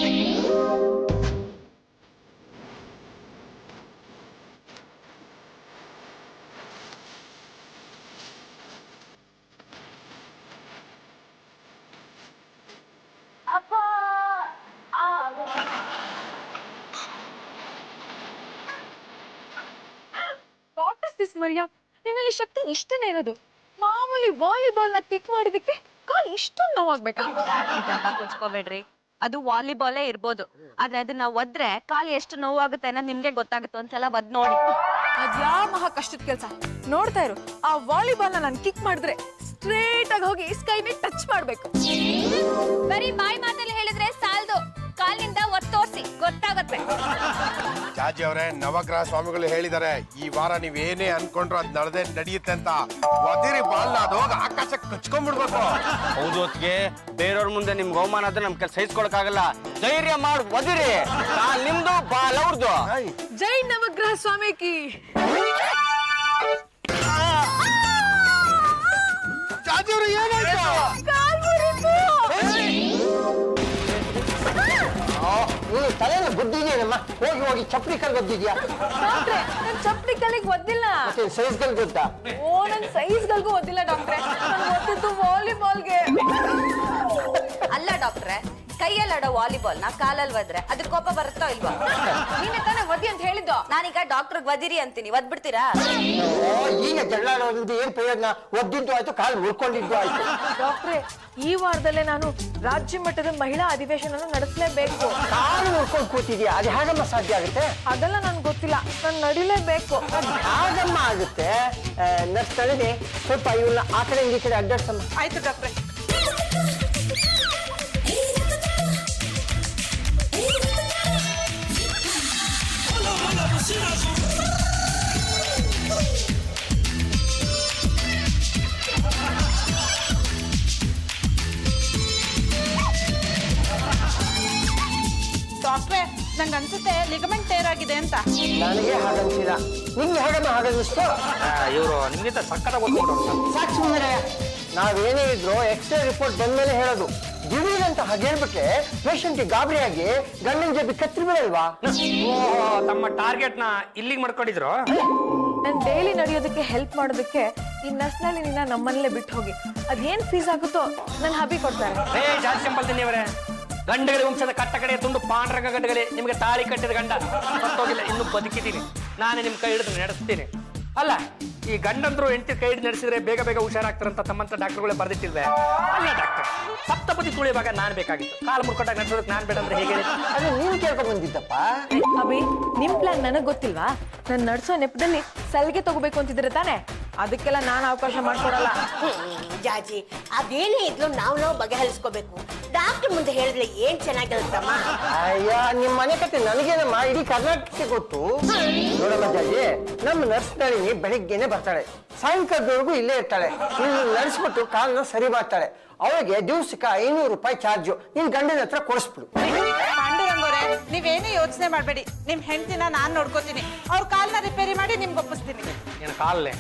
Speaker 2: ಮರಿಯಾ, ನಿನ್ನಲ್ಲಿ ಶಕ್ತಿ ಇಷ್ಟನೇ ಇರೋದು. ಮಾಮೂಲಿ ವಾಲಿಬಾಲ್ ನ ಕಿಕ್ ಮಾಡಿದಕ್ಕೆ ಕಾಲ್ ಇಷ್ಟೊಂದು ನೋವಾಗ್ಬೇಕಾ?
Speaker 6: ಕುಚ್ಕೋಬೇಡ್ರಿ, ಅದು ವಾಲಿಬಾಲೇ ಇರ್ಬೋದು, ಆದ್ರೆ ಅದನ್ನ ಒದ್ರೆ ಕಾಲು ಎಷ್ಟು ನೋವಾಗುತ್ತೆ ಅನ್ನೋದು ನಿಮ್ಗೆ ಗೊತ್ತಾಗುತ್ತೆ. ಒಂದ್ಸಲ ಒದ್ ನೋಡಿ.
Speaker 2: ಅದ್ಯಾವ ಮಹಾ ಕಷ್ಟದ ಕೆಲ್ಸ. ನೋಡ್ತಾ ಇರು, ಆ ವಾಲಿಬಾಲ್ ನ ನಾನು ಕಿಕ್ ಮಾಡಿದ್ರೆ ಸ್ಟ್ರೇಟ್ ಆಗಿ ಹೋಗಿ ಸ್ಕೈನೇ ಟಚ್ ಮಾಡ್ಬೇಕು.
Speaker 4: ಬರೀ ಬಾಯಿ ಮಾತಲ್ಲಿ ಹೇಳಿದ್ರೆ ಸಾಲದು, ಕಾಲಿನಿಂದ ಒತ್ತು ತೋರಿಸಿ ಗೊತ್ತಾಗತ್ತೆ.
Speaker 1: ಜಾಜಿ ಅವರೇ, ನವಗ್ರಹ ಸ್ವಾಮಿಗಳು ಹೇಳಿದ್ದಾರೆ ಈ ವಾರ ನೀವೇನೇ ಅನ್ಕೊಂಡ್ರು ಅದ್ ನಡೆಯುತ್ತೆ ಅಂತ. ಒದಿರಿ ಬಾಲ್ ಅದು ಹೋಗಿ ಆಕಾಶಕ್ಕೆ ಕಚ್ಕೊಂಡ್ಬಿಡ್ಬೇಕು.
Speaker 7: ಹೌದು, ಹೊತ್ತಿಗೆ ಬೇರೆಯವ್ರ ಮುಂದೆ ನಿಮ್ಗೆ ಅವಮಾನ ಆದ್ರೆ ನಮ್ ಕೆಲ ಸಹಿಸ್ಕೊಳಕ್ಕಾಗಲ್ಲ. ಧೈರ್ಯ ಮಾಡಿ ಒದಿರಿ, ನಿಮ್ದು ಬಾಲ್ ಅವ್ರದ್ದು.
Speaker 2: ಜೈ ನವಗ್ರಹ ಸ್ವಾಮಿ ಕಿ.
Speaker 1: ಜಾಜಿ ಅವರು ಏನಾಯ್ತು?
Speaker 8: ತಲೆನ ಗುದ್ದಿದ್ಯೇನಮ್ಮ, ಹೋಗಿ ಚಪ್ಪಲಿ ಕಲ್ ಗೊತ್ತಿದ್ಯಾ?
Speaker 2: ಡಾಕ್ಟ್ರೆ, ನನ್ ಚಪ್ಪಲಿ ಕಲ್ಲಿಗೆ ಒದ್ದಿಲ್ಲ.
Speaker 8: ಸೈಜ್ ಕಲ್ ಗೊತ್ತಾ?
Speaker 2: ಓ, ನನ್ ಸೈಜ್ಗಳಿಗೂ ಒದ್ದಿಲ್ಲ ಡಾಕ್ಟ್ರೆ, ನಾನು ಒತ್ತಿದ್ದು ವಾಲಿಬಾಲ್ಗೆ.
Speaker 6: ಅಲ್ಲ ಡಾಕ್ಟ್ರೆ, ಕೈಯಲ್ಲಾಡೋ ವಾಲಿಬಾಲ್ ನ ಕಾಲಲ್ಲಿ ಒದ್ರೆ ಅದ್ರ ಕೋಪ ಬರುತ್ತೋ ಇಲ್ವಾ?
Speaker 2: ನೀನೆ ತಾನೇ ಒದ್ದಿ ಅಂತ ಹೇಳಿದ್ದು.
Speaker 6: ನಾನೀಗ ಡಾಕ್ಟರ್ಗೆ ಒದಿರಿ ಅಂತೀನಿ, ಒದ್ಬಿಡ್ತೀರಾ?
Speaker 8: ಈಗ ಜಗಳಾಡೋದ್ರಿಂದ ಏನ್ ಪ್ರಯೋಜನ? ಒದ್ದಿದ್ದು ಆಯ್ತು, ಕಾಲು ಮುಳ್ಕೊಂಡಿದ್ದು ಆಯ್ತು.
Speaker 2: ಡಾಕ್ಟ್ರೆ, ಈ ವಾರದಲ್ಲೇ ನಾನು ರಾಜ್ಯ ಮಟ್ಟದ ಮಹಿಳಾ ಅಧಿವೇಶನ ನಡೆಸಲೇಬೇಕು.
Speaker 8: ಕಾಲು ಮುಳ್ಕೊಂಡು ಕೂತಿದ್ಯಾ, ಅದು ಹೇಗಮ್ಮ ಸಾಧ್ಯ ಆಗುತ್ತೆ?
Speaker 2: ಅದೆಲ್ಲ ನನ್ಗೆ ಗೊತ್ತಿಲ್ಲ, ನಾನು ನಡಿಲೇಬೇಕು.
Speaker 8: ಹಾಗಮ್ಮ ಆಗುತ್ತೆ. ನರ್ಸ್ ತಲೆಗೆ ಸ್ವಲ್ಪ ಇವನ್ನ ಆ ಕಡೆ ಈ ಕಡೆ ಅಡ್ಡಾಡ್ಸಮ್ಮ.
Speaker 2: ಆಯ್ತು ಡಾಕ್ಟ್ರೆ.
Speaker 5: ಡಾಕ್ಟ್ರೆ,
Speaker 9: ನಂಗೆ ಅನ್ಸುತ್ತೆ ಲಿಗಮೆಂಟ್ ಟೇರ್ ಆಗಿದೆ ಅಂತ.
Speaker 8: ನನಗೆ ಹಾಗನ್ಸಿಲ್ಲ. ನಿಮ್ಗೆ ಹೇಗಮ್ಮ ಹಾಗನ್ನಿಸ್ತು?
Speaker 3: ಇವರು ನಿಮ್ಗಿಂತ ಸಕ್ಕತ್ತ ಗೊತ್ಕೊಂಡ್ರು.
Speaker 8: ಸಾಕು ಸುಮ್ಮನೆ. ನಾವೇನೇ ಇದ್ರು ಎಕ್ಸ್ರೇ ರಿಪೋರ್ಟ್ ಬಂದ್ಮೇಲೆ ಹೇಳೋದು. ದಿಢೀರಂತ ಹಾಗೇಳ್ಬಿಟ್ರೆ ಪೇಷಂಟ್ಗೆ ಗಾಬರಿಯಾಗಿ ಗಂಡನ ಜೊತೆ ಕತ್ರಿ ಬಿಡಲ್ವಾ?
Speaker 3: ತಮ್ಮ ಟಾರ್ಗೆಟ್ ನ ಇಲ್ಲಿಗೆ ಮಾಡ್ಕೊಂಡಿದ್ರು.
Speaker 2: ನಾನು ಡೈಲಿ ನಡೆಯೋದಕ್ಕೆ ಹೆಲ್ಪ್ ಮಾಡೋದಕ್ಕೆ ಈ ನರ್ಸ್ನಲ್ಲಿ ನಿನ್ನ ನಮ್ಮನೇಲೆ ಬಿಟ್ಟು ಹೋಗಿ ಅದೇನ್ ಫೀಸ್ ಆಗುತ್ತೋ ನನ್ನ ಹಬಿ ಕೊಡ್ತಾರೆ.
Speaker 3: ಜಾಸ್ತಿ ಸಿಂಪಲ್ ತಿನ್ನಿವರೇ. ಗಂಡಗಳಿ ವಂಶದ ಕಟ್ಟ ಕಡೆ ತುಂಡು ಪಾಂಡ್ರಂಗ ಗಂಡಗಳಿ ನಿಮ್ಗೆ ತಾಳಿ ಕಟ್ಟಿದ ಗಂಡ ಸತ್ತೋಗಿಲ್ಲ, ಇನ್ನು ಬದುಕಿದ್ದೀನಿ. ನಾನೇ ನಿಮ್ ಕೈ ಹಿಡಿದು ನಡೆಸ್ತೀನಿ. ಅಲ್ಲ, ಈ ಗಂಡಂದ್ರು ಹೆಂಡತಿ ಕೈ ಹಿಡಿದು ನಡೆಸಿದ್ರೆ ಬೇಗ ಬೇಗ ಹುಷಾರಾಗ್ತಾರಂತ ತಮ್ಮಂತ ಡಾಕ್ಟರ್ಗಳೇ ಬರ್ದಿಟ್ಟಿಲ್ವೇ? ಅಲ್ಲ ಡಾಕ್ಟರ್, ಸಪ್ತಪದಿ ತುಳಿಯುವಾಗ ನಾನ್ ಬೇಕಾಗಿತ್ತು. ಕಾಲು ಮುರ್ಕೊಟ್ಟಾಗ ನಡೆಸೋದಕ್ಕೆ ನಾನ್ ಬೇಡ ಅಂದ್ರೆ ಹೇಗೆ?
Speaker 8: ಅದು ನೀನ್ ಕೇಳ್ಕೊಂಡ್ ಬಂದಿದ್ದಪ್ಪ.
Speaker 2: ಅಭಿ, ನಿಮ್ ಪ್ಲಾನ್ ನನಗ್ ಗೊತ್ತಿಲ್ವಾ? ನಾನು ನಡ್ಸೋ ನೆಪದಲ್ಲಿ ಸಲಿಗೆ ತಗೋಬೇಕು ಅಂತಿದ್ರೆ ತಾನೆ, ಅದಕ್ಕೆಲ್ಲ ನಾನು ಅವಕಾಶ ಮಾಡ್ಕೊಡಲ್ಲ.
Speaker 5: ಜಾಜಿ, ಅದೇನೇ ಇದ್ಲು ನಾವು ಬಗೆಹರಿಸ್ಕೋಬೇಕು. ಡಾಕ್ಟರ್ ಮುಂದೆ ಹೇಳಿದ್ರೆ ಏನ್ ಚೆನ್ನಾಗಿರುತ್ತಮ್ಮ.
Speaker 8: ಅಯ್ಯ, ನಿಮ್ ಮನೆ ಕತೆ ನನಗೇನಮ್ಮ, ಇಡೀ ಕರ್ನಾಟಕಕ್ಕೆ ಗೊತ್ತು. ನೋಡಮ್ಮ ಜಾಜಿ, ನಮ್ಮ ನರ್ಸ್ ನಳಿನಿ ಬೆಳಿಗ್ಗೆನೆ ಬರ್ತಾಳೆ, ಸಾಯಂಕಾಲದವರೆಗೂ ಇಲ್ಲೇ ಇರ್ತಾಳೆ. ನೀನು ನಡೆಸ್ಬಿಟ್ಟು ಕಾಲನ್ನ ಸರಿ ಮಾಡ್ತಾಳೆ. ಅವಳಿಗೆ ದಿವ್ಸಕ್ಕೆ 500 ರೂಪಾಯಿ ಚಾರ್ಜು ನಿನ್ ಗಂಡನ ಹತ್ರ ಕೊಡಿಸ್ಬಿಡು.
Speaker 9: ಪಾಂಡುರಂಗವ್ರೆ, ನೀವೇನೇ ಯೋಚನೆ ಮಾಡ್ಬೇಡಿ. ನಿಮ್ ಹೆಂಡತಿನ ನಾನ್ ನೋಡ್ಕೋತೀನಿ. ಅವ್ರ ಕಾಲ್ನ ರಿಪೇರಿ ಮಾಡಿ ನಿಮ್ಗೆ ಒಪ್ಪಿಸ್ತೀನಿ.
Speaker 3: ಏನ್ ಕಾಲೇ?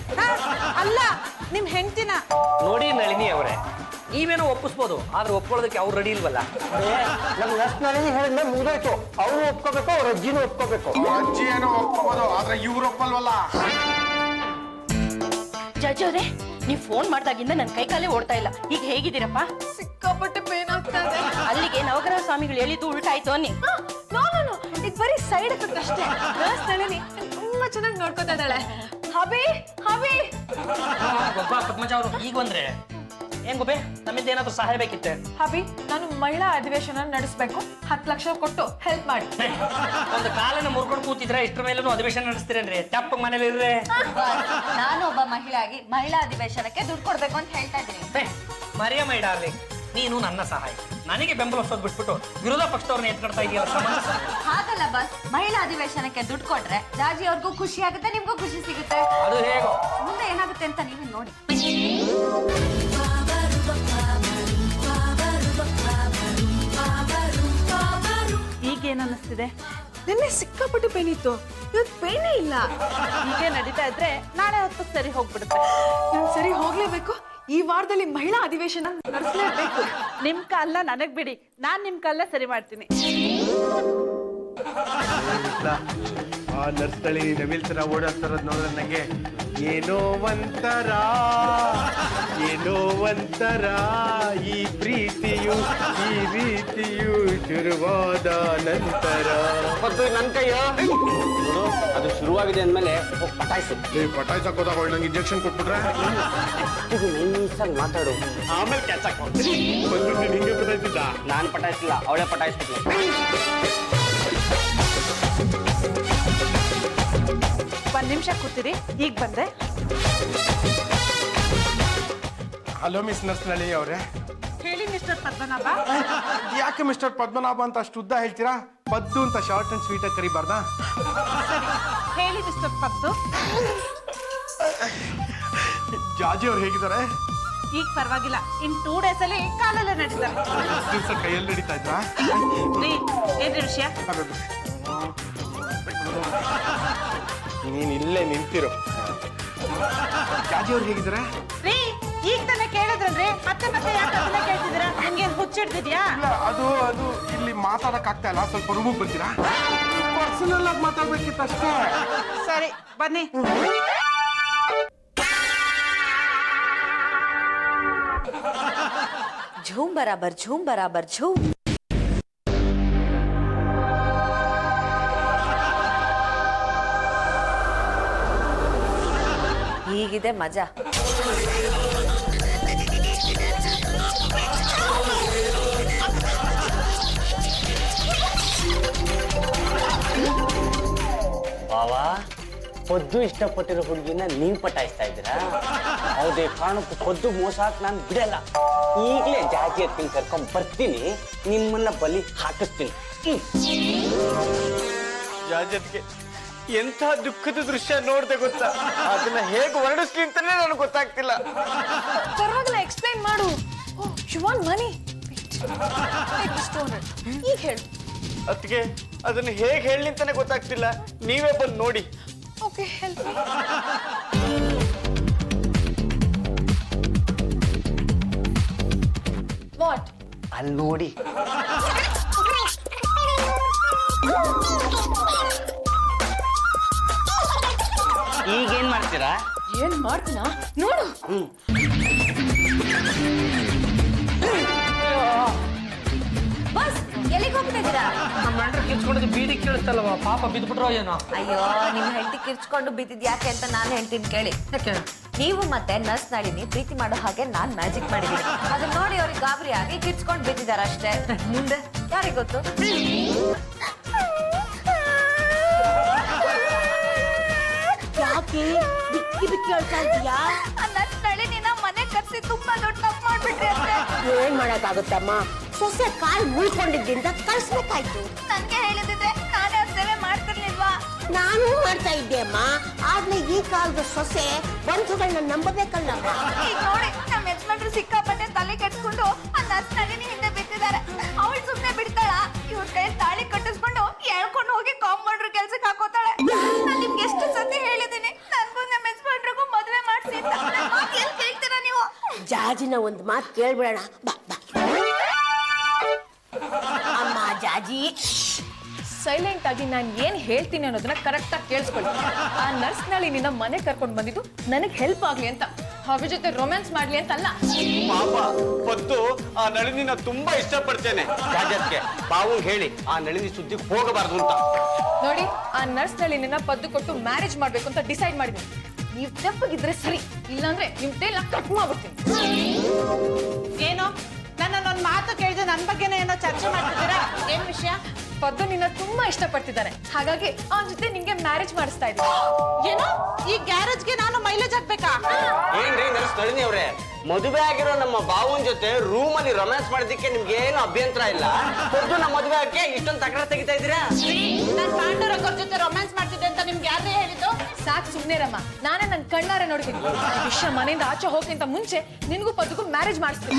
Speaker 9: ಅಲ್ಲ, ನಿಮ್ ಹೆಂಡತಿನ.
Speaker 3: ನೋಡಿ ನಳಿನಿ ಅವರೇ, ನೀವೇನೋ ಒಪ್ಪಿಸ್ಬೋದು, ಆದ್ರೆ ಒಪ್ಕೊಳ್ಳೋದಕ್ಕೆ ಅವ್ರು ರೆಡಿ ಇಲ್ವಲ್ಲ.
Speaker 8: ನಮ್ಮ ನರ್ಸ್ ನಳಿನಿ ಹೇಳಿದ್ಮೇಲೆ ಮುಗಿದೋಯ್ತು. ಅವ್ರು ಒಪ್ಕೋಬೇಕು, ಅವ್ರ ಅಜ್ಜಿನೂ ಒಪ್ಕೋಬೇಕು.
Speaker 1: ಅಜ್ಜಿ ಏನೋ ಒಪ್ಕೋಬೋದು, ಆದ್ರೆ ಇವ್ರು ಒಪ್ಪಲ್ವಲ್ಲ.
Speaker 4: ಜಡ್ಜ್ ಅವ್ರೆ, ನೀವ್ ಫೋನ್ ಮಾಡ್ದಾಗಿಂದ ನನ್ ಕೈ ಕಾಲೇ ಓಡ್ತಾ ಇಲ್ಲ. ಈಗ ಹೇಗಿದ್ದೀರಪ್ಪ?
Speaker 2: ಸಿಕ್ಕಾಪಟ್ಟೆ ಪೇನ್ ಆಗ್ತಾ ಇದೆ.
Speaker 4: ಅಲ್ಲಿಗೆ ನವಗ್ರಹ ಸ್ವಾಮಿಗಳು ಹೇಳಿದ್ದು ಉಲ್ಟಾಯ್ತು ಅನ್ನಿ.
Speaker 2: ನೋ, ಇದು ಬರೀ ಸೈಡ್ ಎಫೆಕ್ಟ್ ಅಷ್ಟೇ. ನರ್ಸ್ ನಳಿನಿ ತುಂಬಾ ಚೆನ್ನಾಗಿ ನೋಡ್ಕೊತಾ ಇದ್ದಾಳೆ. ಹಬಿ, ಹಬಿ.
Speaker 3: ಗೊಬ್ಬ ಪದ್ಮಜ ಅವರು ಈಗ ಬಂದ್ರೆ ಏನ್ ಗೊಬ್ಬೆ, ನಮ್ಮಿಂದ ಏನಾದ್ರು ಸಹಾಯ ಬೇಕಿತ್ತೆ?
Speaker 2: ಹಬಿ, ನಾನು ಮಹಿಳಾ ಅಧಿವೇಶನ ನಡೆಸಬೇಕು. 10 ಲಕ್ಷ ಕೊಟ್ಟು ಹೆಲ್ಪ್ ಮಾಡಿ.
Speaker 3: ಒಂದು ಕಾಲನ್ನ ಮುರ್ಕೊಂಡು ಕೂತಿದ್ರೆ ಇಷ್ಟ್ರ ಮೇಲೂ ಅಧಿವೇಶನ ನಡೆಸ್ತೀರೇನ್ರಿ? ತಪ್ಪ ಮನೇಲಿ ಇರ್ರೆ.
Speaker 6: ನಾನು ಒಬ್ಬ ಮಹಿಳೆ ಆಗಿ ಮಹಿಳಾ ಅಧಿವೇಶನಕ್ಕೆ ದುಡ್ಡು ಕೊಡ್ಬೇಕು ಅಂತ ಹೇಳ್ತಾ ಇದ್ದೀನಿ.
Speaker 3: ಮರಿಯ ಮೈ ಡಾರ್ಲಿಂಗ್, ನೀನು ನನ್ನ ಸಹಾಯ, ನನಗೆ ಬೆಂಬಲ ಬಿಟ್ಬಿಟ್ಟು ವಿರೋಧ ಪಕ್ಷದವ್ರನ್ನ ಎತ್ಕೊಡ್ತಾ ಇದೆಯಲ್ಲ.
Speaker 6: ಹಾಗಲ್ಲ ಬಸ್, ಮಹಿಳಾ ಅಧಿವೇಶನಕ್ಕೆ ದುಡ್ಡು ಕೊಟ್ರೆ ರಾಜಿ ಅವ್ರಿಗೂ ಖುಷಿ ಆಗುತ್ತೆ, ನಿಮ್ಗೂ ಖುಷಿ ಸಿಗುತ್ತೆ.
Speaker 3: ಅದು ಹೇಗೋ
Speaker 6: ಮುಂದೆ ಏನಾಗುತ್ತೆ ಅಂತ ನೀವೇ ನೋಡಿ.
Speaker 9: ಈಗೇನ್ ಅನ್ನಿಸ್ತಿದೆ?
Speaker 2: ನಿನ್ನೆ ಸಿಕ್ಕಾಪಟ್ಟೆ ಪೇನ್ ಇತ್ತು, ಇವತ್ತು ಪೇನೇ ಇಲ್ಲ.
Speaker 9: ಹೀಗೆ ನಡೀತಾ ಇದ್ರೆ ನಾಳೆ ಹೊತ್ತು ಸರಿ ಹೋಗ್ಬಿಡುತ್ತೆ.
Speaker 2: ನಾನು ಸರಿ ಹೋಗ್ಲೇಬೇಕು. ಈ ವಾರದಲ್ಲಿ ಮಹಿಳಾ ಅಧಿವೇಶನ ನಡೆಸಲೇಬೇಕು.
Speaker 9: ನಿಮ್ ಕಾಲ್ನ ನನಗ್ ಬಿಡಿ, ನಾನ್ ನಿಮ್ ಕಾಲ್ನ ಸರಿ ಮಾಡ್ತೀನಿ.
Speaker 1: ಆ ನರ್ಸ್ ನಳಿನಿ ನವಿಲ್ ತರ ಓಡಾಡ್ತಾರದ್ ನೋಡಿದ್ರೆ ನಂಗೆ ಏನೋ ಒಂಥರ ಈ ಪ್ರೀತಿಯು ಈ ರೀತಿಯು ಶುರುವಾದ ನಂತರ.
Speaker 7: ನನ್ ಕೈಯೋ ನೋಡು, ಅದು ಶುರುವಾಗಿದೆ ಅಂದ್ಮೇಲೆ ಪಟಾಯಿಸು.
Speaker 1: ಪಟಾಯ್ಸಕ್ ಹೋದಾಗ ನಂಗೆ ಇಂಜೆಕ್ಷನ್ ಕೊಟ್ಬಿಟ್ರೆ
Speaker 7: ಮಾತಾಡು, ಆಮೇಲೆ ಕ್ಯಾಚ್ ಹಾಕಿ
Speaker 1: ಹಿಂಗೆ ಪಟಾಯ್ತಿದ್ದ.
Speaker 7: ನಾನ್ ಪಟಾಯಿಸಿಲ್ಲ, ಅವಳೇ ಪಟಾಯಿಸ್ಬಿಟ್ಲು.
Speaker 9: ಒಂದ್ ನಿಮಿಷ ಕೂತಿರಿ, ಈಗ ಬಂದೆ.
Speaker 1: ಹಲೋ ಮಿಸ್ ನರ್ಸ್ ನಳಿನಿ ಅವರೇ.
Speaker 9: ಹೇಳಿ ಮಿಸ್ಟರ್ ಪದ್ಮನಾಭ.
Speaker 1: ಯಾಕೆ ಮಿಸ್ಟರ್ ಪದ್ಮನಾಭ ಅಂತ ಅಷ್ಟು ಉದ್ದ ಹೇಳ್ತೀರಾ? ಪದ್ದು ಅಂತ ಶಾರ್ಟ್ ಅಂಡ್ ಸ್ವೀಟ್ ಆಗಿ ಕರಿಬಾರ್ದಾ?
Speaker 9: ಸರಿ, ಹೇಳಿ ಮಿಸ್ಟರ್ ಪದ್ದು.
Speaker 1: ಜಾಜಿ ಅವ್ರು ಹೇಗಿದ್ದಾರೆ?
Speaker 9: ಈಗ ಪರವಾಗಿಲ್ಲ. ಇನ್ 2 days ಅಲ್ಲಿ ಕಾಲಲ್ಲೇ ನಡೀತಾರೆ.
Speaker 1: ದಿವಸ ಕೈಯಲ್ಲಿ ನಡೀತಾ ಇದ್ರಾ?
Speaker 9: ಏನ್ರಿ ವಿಷಯ?
Speaker 1: ನೀನ್ ಇಲ್ಲೇ ನಿಂತಿರೋ. ಜಾಜಿ ಅವ್ರು ಹೇಗಿದ್ದಾರೆ?
Speaker 9: ರೀ, ಈಗ ತಾನೇ ಕೇಳಿದ್ರಲ್ರಿ, ಮತ್ತೆ ಯಾಕೆ ಅದನ್ನ ಕೇಳ್ತಿದ್ದೀರಾ? ನಿಮ್ಗೆ ಹುಚ್ಚಿಡ್ತಿದ್ಯಾ?
Speaker 1: ಇಲ್ಲ, ಅದು ಇಲ್ಲಿ ಮಾತಾಡಕ್ ಆಗ್ತಾ ಇಲ್ಲ. ಸ್ವಲ್ಪ ರೂಮಿಗೆ ಬರ್ತೀರಾ? ಪರ್ಸನಲ್ ಆಗಿ ಮಾತಾಡ್ಬೇಕಿತ್ತು ಅಷ್ಟೇ.
Speaker 9: ಸರಿ, ಬನ್ನಿ.
Speaker 6: ಝೂಮ್ ಬರಾಬರ್ ಝೂಮ್ ಬರಾಬರ್ ಝೂಮ್. ಹೀಗಿದೆ ಮಜಾ.
Speaker 7: ಬಾವಾ, ಪದ್ದು ಇಷ್ಟಪಟ್ಟಿರೋ ಹುಡುಗಿನ ನೀನ್ ಪಟಾಯಿಸ್ತಾ ಇದ್ದೀರಾ? ಯಾವುದೇ ಕಾರಣಕ್ಕೂ ಪದ್ದು ಮೋಸ ಹಾಕಿ ನಾನು ಬಿಡಲ್ಲ. ಈಗಲೇ ಜಾತಿ ಎತ್ತಿನ ಕರ್ಕೊಂಡ್ ಬರ್ತೀನಿ, ನಿಮ್ಮನ್ನ ಬಲಿ ಹಾಕಿಸ್ತೀನಿ. ಜಾಜತ್ಗೆ ಎಂಥ ದುಃಖದ ದೃಶ್ಯ ನೋಡ್ದೆ ಗೊತ್ತಾ? ಅದನ್ನ ಹೇಗೆ ವರ್ಣಿಸ್ಲಿ ಅಂತಾನೆ ನನಗೆ ಗೊತ್ತಾಗ್ತಿಲ್ಲ.
Speaker 2: ಪರವಾಗಿಲ್ಲ, ಎಕ್ಸ್ಪ್ಲೈನ್ ಮಾಡು. You want money? ಈಗ ಹೇಳು.
Speaker 7: ಅದಕ್ಕೆ ಅದನ್ನ ಹೇಗೆ ಹೇಳಿ ಅಂತಾನೆ ಗೊತ್ತಾಗ್ತಿಲ್ಲ. ನೀವೇ ಬಂದು ನೋಡಿ.
Speaker 2: Okay, help me. ವಾಟ್?
Speaker 7: ಅಲ್ಲಿ ನೋಡಿ. ಈಗೇನ್ ಮಾಡ್ತೀರಾ?
Speaker 2: ಏನ್ ಮಾಡ್ತೀನಾ ನೋಡು.
Speaker 6: ಬಸ್ ಎಲ್ಲಿಗೆ ಹೋಗ್ತಾ ಇದ್ದೀರಾ?
Speaker 3: ನಮ್ಮ ಗಂಡ್ರು ಕಿಚ್ಕೊಂಡಿದ್ದು ಬೀದಿ ಕೇಳುತ್ತಲ್ವ, ಪಾಪ ಬಿದ್ಬಿಟ್ರೋ ಏನೋ.
Speaker 6: ಅಯ್ಯೋ, ನಿಮ್ ಹೆಂಡತಿ ಕಿರ್ಚ್ಕೊಂಡು ಬಿದ್ದಿದ್ ಯಾಕೆ ಅಂತ ನಾನು ಹೇಳ್ತೀನಿ ಕೇಳಿ. ನೀವು ಮತ್ತೆ ನರ್ಸ್ ನಳಿನಿ ಪ್ರೀತಿ ಮಾಡೋ ಹಾಗೆ ನಾನ್ ಮ್ಯಾಜಿಕ್ ಮಾಡಿದೀನಿ. ಅದನ್ನ ನೋಡಿ ಅವ್ರಿಗೆ ಗಾಬರಿ ಆಗಿ ಕಿರ್ಚ್ಕೊಂಡು ಬಿದ್ದಿದಾರ ಅಷ್ಟೇ. ಮುಂದೆ ಯಾರಿಗ್ ಗೊತ್ತು?
Speaker 5: ಯಾಕೆ ಬಿಕ್ಕಿ ಬಿಕ್ಕಿ ಹೇಳ್ತಾ ಇದೀಯಾ?
Speaker 4: ನರ್ಸ್ ನಳಿನಿನ ಮನೆ ಕರ್ಸಿ ತುಂಬಾ ದೊಡ್ಡ ತಪ್ಪು ಮಾಡ್ಬಿಟ್ರಿ ಅಷ್ಟೇ.
Speaker 5: ಏನ್ ಮಾಡಕ್ಕಾಗುತ್ತಮ್ಮ, ಸೊಸೆ ಕಾಲ್ ಮುಳ್ಕೊಂಡಿದ್ದಿಂದ ಕಳ್ಸ್ಬೇಕಾಯ್ತು.
Speaker 4: ನನ್ಗೆ ಹೇಳಿದ್ರೆ ನಾನೇ ಅವ್ರ ಸೇವೆ ಮಾಡ್ತಿರ್ಲಿಲ್ವಾ?
Speaker 5: ನಾನು ಮಾಡ್ತಾ ಇದ್ದೆ ಅಮ್ಮ, ಆದ್ರೆ ಈ ಕಾಲದ ಸೊಸೆ ಬಂಧುಗಳನ್ನ ನಂಬಬೇಕಲ್ಲಮ್ಮ.
Speaker 4: ಈಗ ನೋಡಿ, ನಮ್ಮ ಯಜಮಾನ್ರು ಸಿಕ್ಕಾಪಟ್ಟೆ ತಲೆ ಕೆಡ್ಸ್ಕೊಂಡು ಆ ನರ್ಸ್ ನಳಿನಿ ಹಿಂದೆ ಬಿದ್ದಿದ್ದಾರೆ. ಅವಳು ಸುಮ್ನೆ ಬಿಡ್ತಾಳ? ಇವ್ರ ಕೈ ತಾಳಿ ಕಟ್ಟಿಸ್ಕೊಂಡು ಹೇಳ್ಕೊಂಡು ಹೋಗಿ ಕಾಂಪೌಂಡ್ರ್ ಕೆಲ್ಸಕ್ಕೆ ಹಾಕೋತಾಳೆ. ನಾನು ನಿಮ್ಗೆ ಎಷ್ಟು ಸತಿ ಹೇಳಿದ್ದೀನಿ, ನನ್ಗೂ ನಮ್ಮ ಯಜಮಾನ್ರಿಗೂ ಮದುವೆ ಮಾಡ್ಸಿ ಅಂತ. ಎಲ್ಲಿ ಕೇಳ್ತೀರಾ ನೀವು?
Speaker 5: ಜಾಜಿನ ಒಂದ್ ಮಾತು ಕೇಳ್ಬಿಡೋಣ ಬಾ ಬಾ. ಅಮ್ಮ ಜಾಜಿ,
Speaker 2: ಸೈಲೆಂಟ್ ಆಗಿ ನಾನು ಏನ್ ಹೇಳ್ತೀನಿ ಅನ್ನೋದನ್ನ ಕರೆಕ್ಟ್ ಆಗಿ ಕೇಳಿಸ್ಕೊಳ್ಳಿ. ಆ ನರ್ಸ್ ನಳಿನಿನ ಮನೆ ಕರ್ಕೊಂಡು ಬಂದಿದ್ದು ನನಗೆ ಹೆಲ್ಪ್ ಆಗ್ಲಿ ಅಂತ, ಅವ್ರ ಜೊತೆ ರೊಮ್ಯಾನ್ಸ್ ಮಾಡ್ಲಿ ಅಂತ ಅಲ್ಲ.
Speaker 7: ಪಾಪ ಪದ್ದು ಆ ನಳಿನಿನ ತುಂಬಾ ಇಷ್ಟಪಡ್ತೇನೆ. ಜಾಜತ್ಗೆ ಬಾವು ಹೇಳಿ ಆ ನಳಿನಿ ಸುದ್ದಿಗೆ ಹೋಗಬಾರ್ದು ಅಂತ.
Speaker 2: ನೋಡಿ, ಆ ನರ್ಸ್ ನಳಿನಿನ ಪದ್ದು ಕೊಟ್ಟು ಮ್ಯಾರೇಜ್ ಮಾಡ್ಬೇಕು ಅಂತ ಡಿಸೈಡ್ ಮಾಡಿದ್ದೀನಿ. ನೀವು ತೆಪ್ಪಗಿದ್ರೆ ಸರಿ, ಇಲ್ಲಾಂದ್ರೆ ನಿಮ್ ಟೇಲ್ ಕಟ್ ಮಾಡ್ಬಿಡ್ತೀನಿ.
Speaker 9: ಏನು ನನ್ನೊಂದ್ ಮಾತು ಕೇಳಿದ್ರೆ ನನ್ ಬಗ್ಗೆನೇ ಏನೋ ಚರ್ಚೆ ಮಾಡ್ತಿದ್ದೀರಾ? ಏನ್ ವಿಷಯ?
Speaker 2: ಪದ್ದು ನಿನ್ನ ತುಂಬಾ ಇಷ್ಟಪಡ್ತಿದ್ದಾನೆ, ಹಾಗಾಗಿ ಅವನ ಜೊತೆ ನಿಂಗೆ ಮ್ಯಾರೇಜ್ ಮಾಡಿಸ್ತಾ ಇದ್ದೀನಿ.
Speaker 9: ಏನು ಈ ಗ್ಯಾರೇಜ್ಗೆ ನಾನು ಮೈಲೇಜ್ ಹಾಕ್ಬೇಕಾ?
Speaker 7: ಏನ್ರಿ ನರ್ಸ್ ನಳಿನಿ ಅವ್ರೆ, ಮದುವೆ ಆಗಿರೋ ನಮ್ಮ ಬಾವನ್ ಜೊತೆ ರೂಮ್ ಅಲ್ಲಿ ರೊಮ್ಯಾನ್ಸ್ ಮಾಡೋದಕ್ಕೆ ನಿಮ್ಗೆ ಏನು ಅಭ್ಯಂತರ ಇಲ್ಲ. ಪದ್ದು ನಮ್ಮ ಮದುವೆ ಹಾಕಿ ಇಷ್ಟೊಂದು ತಕರಾರು ತೆಗಿತಾ ಇದ್ದೀರಾ?
Speaker 9: ನಾನ್ ಪಾಂಡುರಂಗ್ ಅವ್ರ ಜೊತೆ ರೊಮ್ಯಾನ್ಸ್ ಮಾಡ್ತಿದ್ದೆ ಅಂತ ನಿಮ್ಗೆ ಯಾರೇ ಹೇಳಿದ್ದು?
Speaker 2: ಸಾಕ್ ಸುಮ್ನೆ ರಮ್ಮ, ನಾನೇ ನನ್ ಕಣ್ಣಾರೆ ನೋಡಿದ್ದೀನಿ. ವಿಷಯ ಮನೆಯಿಂದ ಆಚೆ ಹೋಗಕ್ಕಿಂತ ಮುಂಚೆ ನಿನ್ಗೂ ಪದ್ದುಗೂ ಮ್ಯಾರೇಜ್ ಮಾಡಿಸ್ತೀನಿ.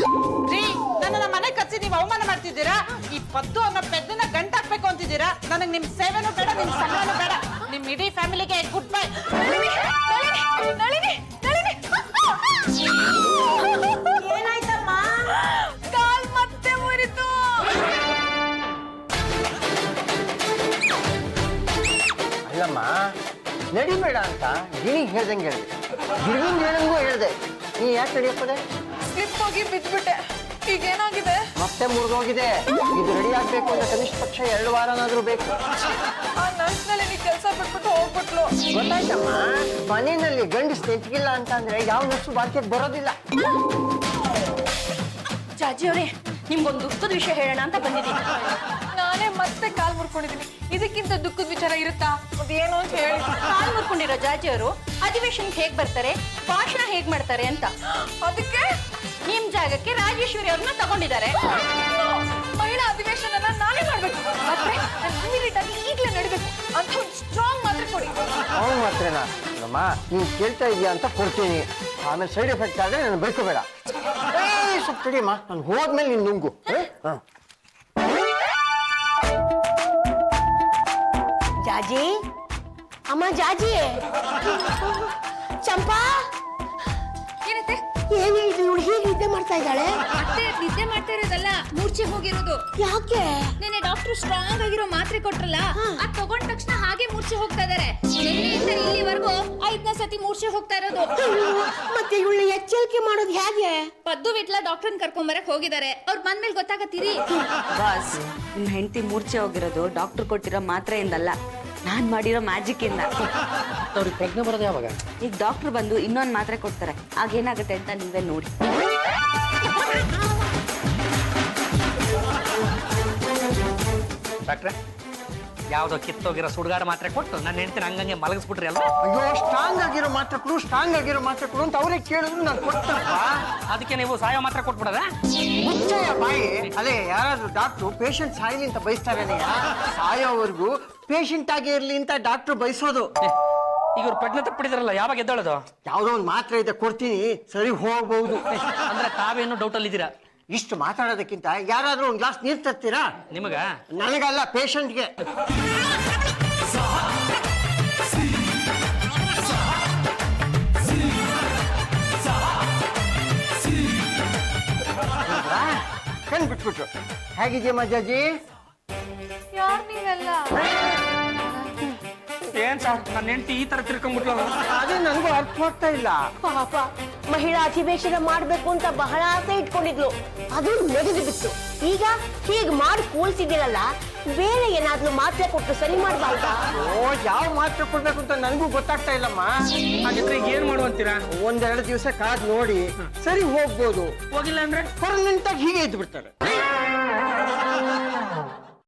Speaker 9: ರೀ, ನನ್ನ ಮನೆ ಕರ್ಸಿ ನೀವು ಅವಮಾನ ಮಾಡ್ತಿದ್ದೀರಾ. ಈ ಪದ್ದು ಅನ್ನೋ ಪೆದ್ದನ್ನ ಗಂಟ್ ಹಾಕ್ಬೇಕು ಅಂತಿದ್ದೀರಾ. ನನಗ್ ನಿಮ್ ಸೇವೆನೂ ಬೇಡ, ನಿಮ್ ಸಂಬಳನೂ ಬೇಡ. ನಿಮ್ ಇಡೀ ಫ್ಯಾಮಿಲಿಗೆ ಗುಡ್ ಬೈ.
Speaker 5: ಏನಾಯ್ತಮ್ಮ?
Speaker 2: ಕಾಲ್ ಮತ್ತೆ ಮುರಿತು.
Speaker 8: ಅಲ್ಲಮ್ಮ, ನಡಿಬೇಡ ಅಂತ ಗಿಣಿಗೆ ಹೇಳ್ದಂಗೆ ಹೇಳಿದೆ, ಗಿಡವಿಂದ ಹೇಳಂಗೂ ಹೇಳ್ದೆ. ನೀ ಯಾಕೆ ನಡಿಯಪ್ಪದೆ?
Speaker 2: ಸ್ಲಿಪ್ ಹೋಗಿ ಬಿದ್ಬಿಟ್ಟೆ. ಈಗ ಏನಾಗಿದೆ?
Speaker 8: ಮತ್ತೆ ಮುರಿದೋಗಿದೆ. ಇದು ರೆಡಿ ಆಗ್ಬೇಕು ಅಂದ್ರೆ ಕನಿಷ್ಠ ಪಕ್ಷ 2 ವಾರನಾದ್ರೂ ಬೇಕು.
Speaker 2: ಆ ನರ್ಸ್ ನಲ್ಲಿ ನೀ ಕೆಲಸ ಬಿಟ್ಬಿಟ್ಟು ಹೋಗ್ಬಿಟ್ಲು.
Speaker 8: ಗೊತ್ತಾಯ್ತಮ್ಮ, ಮನೆಯಲ್ಲಿ ಗಂಡಸ್ ನೆಚ್ಚಿಗಿಲ್ಲ ಅಂತ ಅಂದ್ರೆ ಯಾವ ನರ್ಸು ಬಾಕಿಗೆ ಬರೋದಿಲ್ಲ.
Speaker 6: ಜಾಜಿ ಅವರೇ, ನಿಮ್ಗೊಂದು ದುಃಖದ ವಿಷಯ ಹೇಳೋಣ ಅಂತ ಬಂದಿದ್ದೀನಿ.
Speaker 2: ನಾನೇ ಮತ್ತೆ ಕಾಲ್ ಮುರ್ಕೊಂಡಿದ್ದೀನಿ. ಇದಕ್ಕಿಂತ ದುಃಖದ ವಿಚಾರ ಇರುತ್ತಾ? ಅದೇನು ಅಂತ ಹೇಳಿ.
Speaker 6: ಕಾಲ್ ಮುರ್ಕೊಂಡಿರೋ ಜಾಜಿ ಅವರು ಅಧಿವೇಶನಕ್ಕೆ ಹೇಗ್ ಬರ್ತಾರೆ, ಭಾಷಣ ಹೇಗ್ ಮಾಡ್ತಾರೆ ಅಂತ.
Speaker 2: ಅದಕ್ಕೆ
Speaker 6: ನಿಮ್ ಜಾಗಕ್ಕೆ ರಾಜೇಶ್ವರಿ ಅವ್ರನ್ನ ತಗೊಂಡಿದ್ದಾರೆ.
Speaker 2: ಮಹಿಳಾ ಅಧಿವೇಶನ ನಾನೇ ಮಾಡ್ಬೇಕು. ಆದ್ರೆ ಇಮಿಡಿಯೇಟ್ ಆಗಿ ಈಗಲೇ ನಡಿಬೇಕು ಅಂತ ಒಂದು ಸ್ಟ್ರಾಂಗ್ ಮಾತ್ರ ಕೊಡಿ.
Speaker 8: ಅವನು ಮಾತ್ರನಾ? ನಮ್ಮ ನೀನು ಕೇಳ್ತಾ ಇದೀಯಾ ಅಂತ ಕೊಡ್ತೀನಿ. ಆಮೇಲೆ ಸೈಡ್ ಎಫೆಕ್ಟ್ ಆದ್ರೆ ನಾನು ಬೈಕೋಬೇಡ. ಸ್ವಲ್ಪ ತಡಿಯಮ್ಮ, ನಾನು ಹೋದ್ಮೇಲೆ ನೀನು ನುಂಗು.
Speaker 5: ಜಾಜಿ, ಅಮ್ಮ ಜಾಜಿ, ಚಂಪಾ,
Speaker 4: ಏನತ್ತೆ?
Speaker 5: ಏನೇ ಇದು ಇವಳು ಹೀಗೆ ನಿದ್ದೆ ಮಾಡ್ತಾ ಇದ್ದಾಳೆ?
Speaker 4: ಮತ್ತೆ ನಿದ್ದೆ ಮಾಡ್ತಾ ಇರೋದಲ್ಲ, ಮೂರ್ಛೆ ಹೋಗಿರೋದು.
Speaker 5: ಯಾಕೆ?
Speaker 4: ನಿನ್ನೆ ಡಾಕ್ಟರ್ ಸ್ಟ್ರಾಂಗ್ ಆಗಿರೋ ಮಾತ್ರೆ ಕೊಟ್ರಲ್ಲ, ಅದ್ ತಗೊಂಡ ತಕ್ಷಣ ಹಾಗೆ ಮೂರ್ಛೆ ಹೋಗ್ತಾ ಇದಾರೆ. ನಿನ್ನೆಯಿಂದ ಇಲ್ಲಿವರೆಗೂ 5ನೇ ಸತಿ ಮೂರ್ಛೆ ಹೋಗ್ತಾ ಇರೋದು.
Speaker 5: ಮತ್ತೆ ಇವಳು ಎಚ್ಚರಿಕೆ ಮಾಡೋದು ಹೇಗೆ?
Speaker 4: ಪದ್ದು ವಿಟ್ಲ ಡಾಕ್ಟರ್ನ ಕರ್ಕೊಂಬರಕ್ ಹೋಗಿದ್ದಾರೆ. ಅವ್ರು ಬಂದ್ಮೇಲೆ ಗೊತ್ತಾಗತ್ತೀರಿ.
Speaker 6: ಬಾಸ್, ನಿಮ್ ಹೆಂಡತಿ ಮೂರ್ಛೆ ಹೋಗಿರೋದು ಡಾಕ್ಟರ್ ಕೊಟ್ಟಿರೋ ಮಾತ್ರೆಯಿಂದಲ್ಲ, ನಾನ್ ಮಾಡಿರೋ ಮ್ಯಾಜಿಕ್ ಇಂದ.
Speaker 3: ಅವ್ರಿಗೆ ಪ್ರಜ್ಞೆ ಬರೋದು ಯಾವಾಗ?
Speaker 6: ಈಗ ಡಾಕ್ಟರ್ ಬಂದು ಇನ್ನೊಂದ್ ಮಾತ್ರೆ ಕೊಡ್ತಾರೆ, ಆಗೇನಾಗುತ್ತೆ ಅಂತ ನೀವೇ ನೋಡಿ.
Speaker 3: ಡಾಕ್ಟ್ರೆ, ಯಾವ್ದೋ ಕಿತ್ತೋಗಿರೋ ಸುಡ್ಗಾಡು ಮಾತ್ರೆ ಕೊಟ್ಟು ನನ್ನ ಹೆಂಡತಿನ ಹಂಗಂಗೆ ಮಲಗಿಸ್ಬಿಟ್ರಿ ಅಲ್ವಾ?
Speaker 8: ಅಯ್ಯೋ, ಸ್ಟ್ರಾಂಗ್ ಆಗಿರೋ ಮಾತ್ರ ಕೊಡು, ಸ್ಟ್ರಾಂಗ್ ಆಗಿರೋ ಮಾತ್ರ ಕೊಡು ಅಂತ ಅವರೇ ಕೇಳಿದ್ರು ನಾನು ಕೊಟ್ಟಪ್ಪ.
Speaker 3: ಅದಕ್ಕೆ ನೀವು ಸಾಯೋ ಮಾತ್ರೆ ಕೊಟ್ಬಿಡದ?
Speaker 8: ಮುಚ್ಚಯ್ಯ ಬಾಯಿ. ಅದೇ ಯಾರಾದ್ರೂ ಡಾಕ್ಟ್ರು ಪೇಷಂಟ್ ಸಾಯ್ಲಿ ಅಂತ ಬಯಸ್ತಾರೇನೆಯ? ಸಾಯೋವರೆಗೂ ಪೇಷಂಟ್ ಆಗಿ ಇರ್ಲಿ ಅಂತ ಡಾಕ್ಟ್ರು ಬಯಸೋದು.
Speaker 3: ಈಗ ಇವ್ರು ಪ್ರಜ್ಞೆ ತಪ್ಪಿಡಿದ್ರಲ್ಲ, ಯಾವಾಗ ಎದ್ದೇಳೋದು?
Speaker 8: ಯಾವ್ದೋ ಒಂದು ಮಾತ್ರೆ ಇದೆ, ಕೊಡ್ತೀನಿ, ಸರಿ ಹೋಗ್ಬಹುದು.
Speaker 3: ಅಂದ್ರೆ ತಾವೇನು ಡೌಟ್ ಅಲ್ಲಿ ಇದ್ದೀರಾ?
Speaker 8: ಇಷ್ಟು ಮಾತಾಡೋದಕ್ಕಿಂತ ಯಾರಾದ್ರೂ ಒಂದು ಗ್ಲಾಸ್ ನೀರು ತರ್ತೀರಾ?
Speaker 3: ನಿಮಗ
Speaker 8: ನನಗಲ್ಲ, ಪೇಷಂಟ್ಗೆ. ಕಣ್ ಬಿಟ್ಬಿಟ್ರು. ಹೇಗಿದೆಯಮ್ಮ ಜಾಜಿ?
Speaker 2: ಯಾರು ನೀವೆಲ್ಲ?
Speaker 3: ಏನ್ ಸರ್ ನನ್ನ ಹೆಂಡತಿ ಈ ತರ ತಿರ್ಕೊಂಡ್ಬಿಟ್ಲ.
Speaker 8: ಅದೇ ನನಗೂ ಅರ್ಥವಾಗ್ತಾ ಇಲ್ಲ.
Speaker 5: ಪಾಪ ಮಹಿಳಾ ಅಧಿವೇಶನ ಮಾಡ್ಬೇಕು ಅಂತ ಬಹಳ ಆಸೆ ಇಟ್ಕೊಂಡಿದ್ಲು, ಅದು ನೆಗೆದು ಬಿತ್ತು. ಈಗ ಹೀಗ್ ಮಾಡಿ ಕೂಲ್ಸಿದಿರಲ್ಲ, ಬೇರೆ ಏನಾದ್ರೂ ಮಾತ್ರೆ ಕೊಟ್ಟು ಸರಿ ಮಾಡ್ಬಾರ್ದಾ?
Speaker 8: ಓ, ಯಾವ ಮಾತ್ರೆ ಕೊಡ್ಬೇಕು ಅಂತ ನನಗೂ ಗೊತ್ತಾಗ್ತಾ ಇಲ್ಲಮ್ಮ.
Speaker 3: ಹಾಗಿದ್ರೆ ಏನ್ ಮಾಡುವಂತೀರಾ?
Speaker 8: 1-2 ದಿವಸ ಕಾದ್ ನೋಡಿ ಸರಿ ಹೋಗ್ಬೋದು.
Speaker 3: ಹೋಗಿಲ್ಲ ಅಂದ್ರೆ
Speaker 8: ಪರ್ಮನೆಂಟ್ ಆಗಿ ಹೀಗೆ ಇದ್ದು ಬಿಡ್ತಾರೆ.